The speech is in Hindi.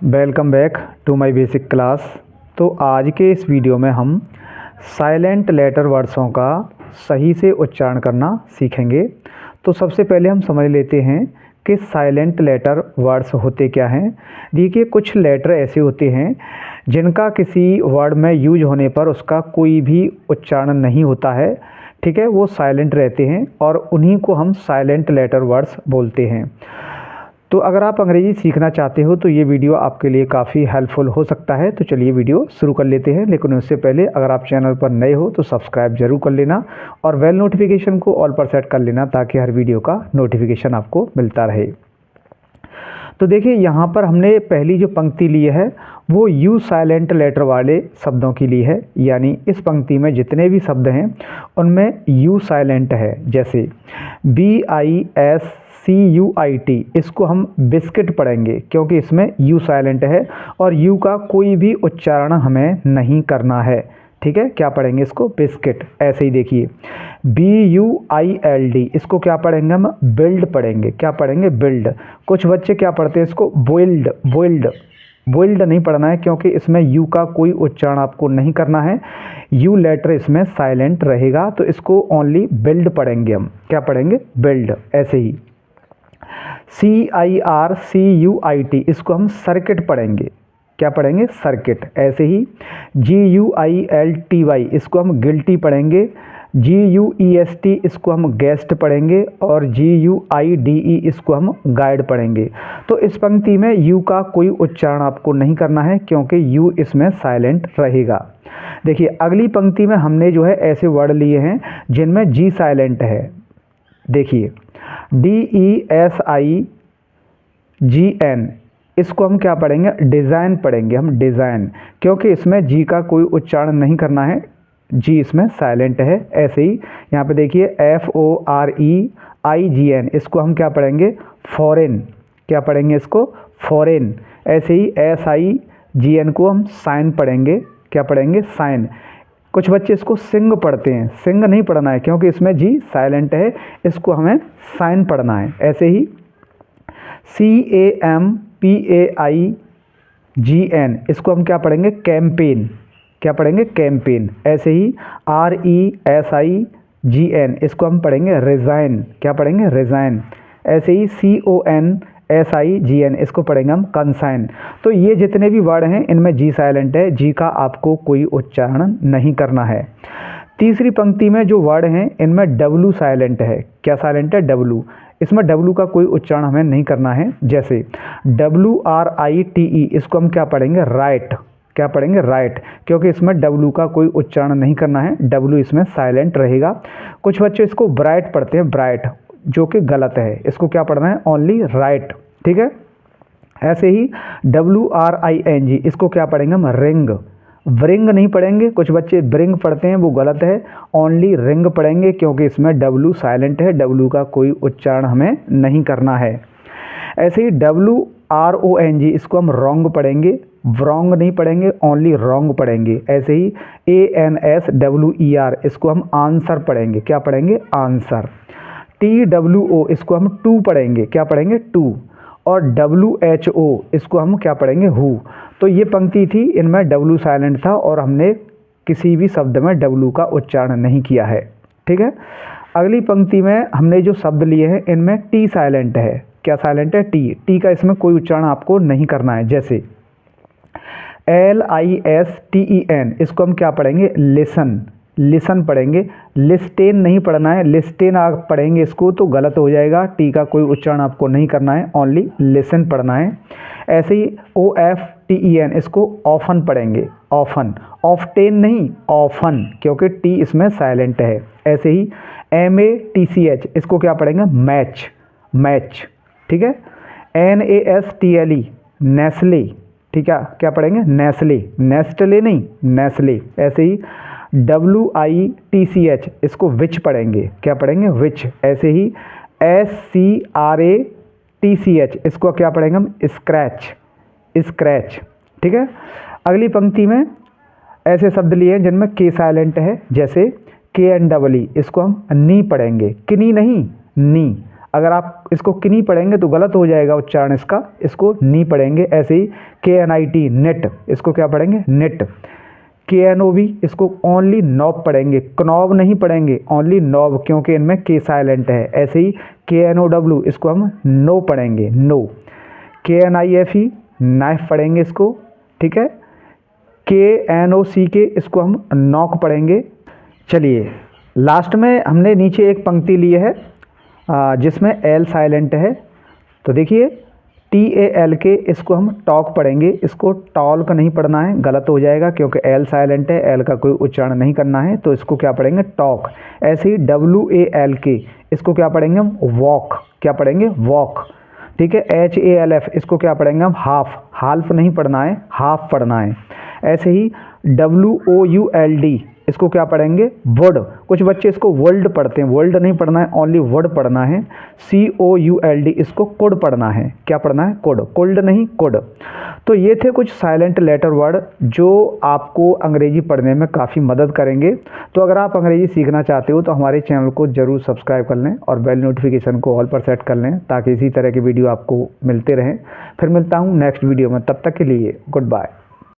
Welcome back to my basic class. तो आज के इस वीडियो में हम साइलेंट लेटर वर्ड्सों का सही से उच्चारण करना सीखेंगे। तो सबसे पहले हम समझ लेते हैं कि साइलेंट लेटर वर्ड्स होते क्या हैं। देखिए, कुछ लेटर ऐसे होते हैं जिनका किसी वर्ड में यूज होने पर उसका कोई भी उच्चारण नहीं होता है, ठीक है, वो साइलेंट रहते हैं और उन्हीं को हम साइलेंट लेटर वर्ड्स बोलते हैं। तो अगर आप अंग्रेजी सीखना चाहते हो तो ये वीडियो आपके लिए काफ़ी हेल्पफुल हो सकता है। तो चलिए वीडियो शुरू कर लेते हैं, लेकिन उससे पहले अगर आप चैनल पर नए हो तो सब्सक्राइब जरूर कर लेना और बेल नोटिफिकेशन को ऑल पर सेट कर लेना ताकि हर वीडियो का नोटिफिकेशन आपको मिलता रहे। तो देखिए, यहाँ पर हमने पहली जो पंक्ति ली है वो यू साइलेंट लेटर वाले शब्दों की ली है, यानी इस पंक्ति में जितने भी शब्द हैं उनमें यू साइलेंट है। जैसे BISCUIT, इसको हम बिस्किट पढ़ेंगे क्योंकि इसमें यू साइलेंट है और यू का कोई भी उच्चारण हमें नहीं करना है, ठीक है। क्या पढ़ेंगे इसको? बिस्किट। ऐसे ही देखिए BUILD, इसको क्या पढ़ेंगे हम? बिल्ड पढ़ेंगे। क्या पढ़ेंगे? बिल्ड। कुछ बच्चे क्या पढ़ते हैं इसको? बोइल्ड। बोइल्ड नहीं पढ़ना है क्योंकि इसमें यू का कोई उच्चारण आपको नहीं करना है, यू लेटर इसमें साइलेंट रहेगा, तो इसको ओनली बिल्ड पढ़ेंगे हम। क्या पढ़ेंगे? बिल्ड। ऐसे ही CIRCUIT, इसको हम सर्किट पढ़ेंगे। क्या पढ़ेंगे? सर्किट। ऐसे ही GUILTY, इसको हम गिल्टी पढ़ेंगे। GUEST, इसको हम गेस्ट पढ़ेंगे और GUIDE, इसको हम गाइड पढ़ेंगे। तो इस पंक्ति में यू का कोई उच्चारण आपको नहीं करना है क्योंकि यू इसमें साइलेंट रहेगा। देखिए, अगली पंक्ति में हमने जो है ऐसे वर्ड लिए हैं जिनमें जी साइलेंट है। देखिए DESIGN, इसको हम क्या पढ़ेंगे? डिज़ाइन पढ़ेंगे हम, डिज़ाइन, क्योंकि इसमें जी का कोई उच्चारण नहीं करना है, जी इसमें साइलेंट है। ऐसे ही यहाँ पे देखिए FOREIGN, इसको हम क्या पढ़ेंगे? फॉरेन। क्या पढ़ेंगे इसको? फॉरेन। ऐसे ही SIGN को हम साइन पढ़ेंगे। क्या पढ़ेंगे? साइन। कुछ बच्चे इसको सिंग पढ़ते हैं, सिंग नहीं पढ़ना है क्योंकि इसमें जी साइलेंट है, इसको हमें साइन पढ़ना है। ऐसे ही CAMPAIGN, इसको हम क्या पढ़ेंगे? कैंपेन। क्या पढ़ेंगे? कैंपेन। ऐसे ही RESIGN, इसको हम पढ़ेंगे रिज़ाइन। क्या पढ़ेंगे? रिज़ाइन। ऐसे ही CONSIGN, इसको पढ़ेंगे हम कंसाइन। तो ये जितने भी वर्ड हैं इनमें जी साइलेंट है, जी का आपको कोई उच्चारण नहीं करना है। तीसरी पंक्ति में जो वर्ड हैं इनमें डब्लू साइलेंट है। क्या साइलेंट है? डब्लू। इसमें डब्लू का कोई उच्चारण हमें नहीं करना है। जैसे WRITE, इसको हम क्या पढ़ेंगे? राइट। क्या पढ़ेंगे? राइट, क्योंकि इसमें डब्लू का कोई उच्चारण नहीं करना है, डब्लू इसमें साइलेंट रहेगा। कुछ बच्चे इसको ब्राइट पढ़ते हैं, ब्राइट, जो कि गलत है, इसको क्या पढ़ना है? ओनली राइट, ठीक है। ऐसे ही WRING, इसको क्या पढ़ेंगे हम? रिंग। व्रिंग नहीं पढ़ेंगे, कुछ बच्चे ब्रिंग पढ़ते हैं, वो गलत है, ओनली रिंग पढ़ेंगे क्योंकि इसमें डब्लू साइलेंट है, डब्लू का कोई उच्चारण हमें नहीं करना है। ऐसे ही WRONG, इसको हम रॉन्ग पढ़ेंगे, व्रॉन्ग नहीं पढ़ेंगे, ओनली रॉन्ग पढ़ेंगे। ऐसे ही ANSWER, इसको हम आंसर पढ़ेंगे। क्या पढ़ेंगे? आंसर। TWO, इसको हम टू पढ़ेंगे। क्या पढ़ेंगे? टू। और WHO, इसको हम क्या पढ़ेंगे? हु। तो ये पंक्ति थी, इनमें डब्लू साइलेंट था और हमने किसी भी शब्द में डब्लू का उच्चारण नहीं किया है, ठीक है। अगली पंक्ति में हमने जो शब्द लिए हैं इनमें टी साइलेंट है। क्या साइलेंट है? टी का इसमें कोई उच्चारण आपको नहीं करना है। जैसे LISTEN, इसको हम क्या पढ़ेंगे? लिसन। लिसन पढ़ेंगे, लिस्टेन नहीं पढ़ना है, लिस्टेन आप पढ़ेंगे इसको तो गलत हो जाएगा, टी का कोई उच्चारण आपको नहीं करना है, ओनली लिसन पढ़ना है। ऐसे ही OFTEN, इसको ऑफन पढ़ेंगे, ऑफन। ऑफ्टेन नहीं, ऑफन, क्योंकि टी इसमें साइलेंट है। ऐसे ही MATCH, इसको क्या पढ़ेंगे? मैच। मैच, ठीक है। NASTLE, नेस्ले, ठीक है। क्या पढ़ेंगे? नेस्ले। नेस्टले नहीं, नेस्ले। ऐसे ही WITCH, इसको विच पढ़ेंगे। क्या पढ़ेंगे? विच। ऐसे ही SCRATCH, इसको क्या पढ़ेंगे हम? स्क्रैच। स्क्रैच, ठीक है। अगली पंक्ति में ऐसे शब्द लिए हैं जिनमें के साइलेंट है। जैसे KNEE, इसको हम नी पढ़ेंगे, किनी नहीं, नी। अगर आप इसको किनी पढ़ेंगे तो गलत हो जाएगा उच्चारण इसका, इसको नी पढ़ेंगे। ऐसे ही KNIT नेट, इसको क्या पढ़ेंगे नेट। KNOB इसको ओनली नॉब पढ़ेंगे, कनॉब नहीं पढ़ेंगे, ओनली नॉब, क्योंकि इनमें के साइलेंट है। ऐसे ही KNOW इसको हम नो पढ़ेंगे, नो। KNIFE नाइफ पढ़ेंगे इसको, ठीक है। KNOCK इसको हम नॉक पढ़ेंगे। चलिए लास्ट में हमने नीचे एक पंक्ति ली है जिसमें एल साइलेंट है, तो देखिए TALK इसको हम टॉक पढ़ेंगे, इसको टॉल्क नहीं पढ़ना है, गलत हो जाएगा क्योंकि एल साइलेंट है, एल का कोई उच्चारण नहीं करना है, तो इसको क्या पढ़ेंगे टॉक। ऐसे ही WALK इसको क्या पढ़ेंगे हम वॉक, क्या पढ़ेंगे वॉक, ठीक है। HALF इसको क्या पढ़ेंगे हम हाफ, हाल्फ नहीं पढ़ना है, हाफ पढ़ना है। ऐसे ही WOULD इसको क्या पढ़ेंगे वर्ड, कुछ बच्चे इसको वर्ल्ड पढ़ते हैं, वर्ल्ड नहीं पढ़ना है, ओनली वर्ड पढ़ना है। COULD इसको कोड पढ़ना है, क्या पढ़ना है कोड, कोल्ड नहीं कोड। तो ये थे कुछ साइलेंट लेटर वर्ड जो आपको अंग्रेजी पढ़ने में काफ़ी मदद करेंगे। तो अगर आप अंग्रेजी सीखना चाहते हो तो हमारे चैनल को ज़रूर सब्सक्राइब कर लें और बेल नोटिफिकेशन को ऑल पर सेट कर लें ताकि इसी तरह के वीडियो आपको मिलते रहें। फिर मिलता हूँ नेक्स्ट वीडियो में, तब तक के लिए गुड बाय।